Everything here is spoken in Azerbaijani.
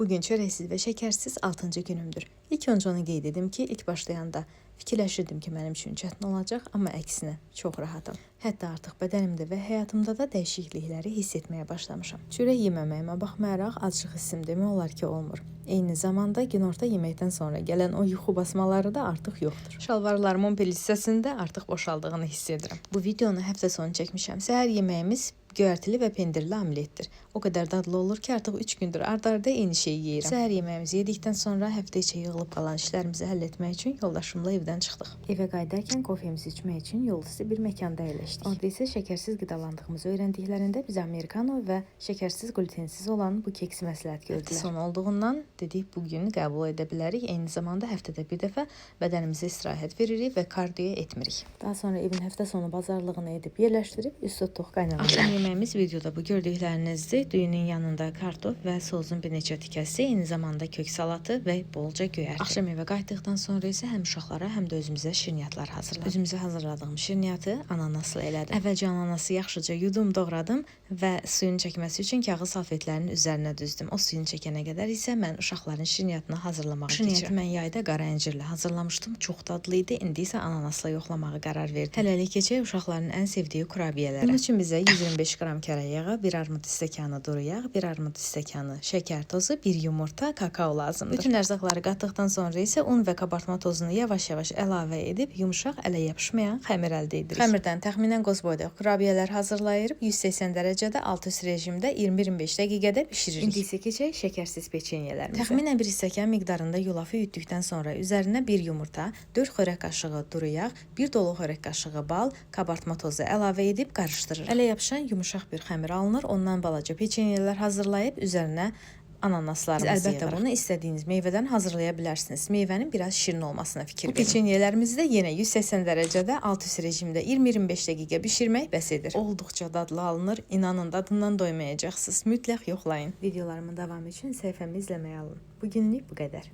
Bugün çörəksiz və şəkərsiz 6-cı günümdür. İlk öncə onu qeyd edim ki, ilk başlayanda fikirləşirdim ki, mənim üçün çətin olacaq, amma əksinə çox rahatam. Hətta artıq bədənimdə və həyatımda da dəyişiklikləri hiss etməyə başlamışam. Çörək yeməməyimə baxmayaraq aclıq hissim demək olar ki, olmur. Eyni zamanda günorta yeməkdən sonra gələn o yuxu basmaları da artıq yoxdur. Şalvarlarımın bel hissəsində artıq boşaldığını hiss edirəm. Bu videonu həftə sonu çəkmişəm. Səhər yeməyimiz göyərtili və pendirli omletdir. O qədər dadlı olur ki, artıq 3 gündür ard-arda eyni şeyi yeyirəm. Səhər yeməyimizi yedikdən sonra həftə içi yığılıb qalan işlərimizi həll etmək üçün yoldaşımla evdən çıxdıq. Evə qayıdarkən kofemizi içmək üçün yol üstü bir məkanda əyləşdik. Orada isə şəkərsiz qidalandığımızı öyrəndiklərində bizə amerikano və şəkərsiz, glutensiz olan bu keksi məsləhət gördülər. Son olduğundan dedik, bu gün qəbul edə bilərik. Eyni zamanda həftədə bir dəfə bədənimizə istirahət veririk və kardiyo etmirik. Daha sonra evin həftə sonu bazarlığını edib yerləşdirib üst tutduq qaynamaya. Yeməyimiz videoda bu gördüklərinizdir. Düyünün yanında kartof və sozun bir neçə tikəsi, eyni zamanda kök salatı və bolca göyərti. Axşam evə qayıtdıqdan sonra isə həm uşaqlara, həm də özümüzə şirniyyatlar hazırladım. Özümüzə hazırladığım şirniyyatı ananaslı elədim. Əvvəlcə ananası yaxşıca yudum, doğradım və suyun çəkməsi üçün kağız salfetlərinin üzərinə düzdüm. O suyun çəkənə qədər isə mən uşaqların şirniyyatını hazırlamağa keçirəm. Şirniyyatı mən yayda qara əncirlə hazırlamışdım. Çox dadlı idi. İndi isə ananasla yoxlamağa qərar verdim. Hələlik keçək uşaqların ən sevdiyi kurabiyələrə. Bunun üçün bizə 125 qram kərə yağı, 1 armud stəkanı duru yağ, 1 armud stəkanı şəkər tozu, 1 yumurta, kakao lazımdır. Bütün ərzaqları qatdıqdan sonra isə un və qabartma tozunu yavaş-yavaş əlavə edib yumşaq, ələ yapışmayan xəmir əldə edirik. Xəmirdən təxminən qoz boyda kurabiyələr hazırlayırıq. 180 dərəcədə alt üst rejimdə 20-25 dəqiqədə bişiririk. İndi isə keçək şəkərsiz peçenyələrimizə. Təxminən 1 stəkan miqdarında yulafı üyütdükdən sonra üzərinə 1 yumurta, 4 xörək qaşığı duru yağ, 1 dolu xörək qaşığı bal, qabartma tozu əlavə edib qarışdırırıq. Ələ yapışan yumşaq bir xəmir alınır. Ondan balaca peçenyelər hazırlayıb üzərinə ananaslarımızı yığırıq. Əlbəttə bunu istədiyiniz meyvədən hazırlaya bilərsiniz. Meyvənin biraz şirin olmasına fikir verin. Bu peçenyelərimizi də yenə 180 dərəcədə alt üst rejimdə 20-25 dəqiqə bişirmək bəs edir. Olduqca dadlı alınır. İnanın, dadından doymayacaqsınız. Mütləq yoxlayın. Videolarımın davamı üçün səhifəmi izləməyə alın. Bugünlük bu qədər.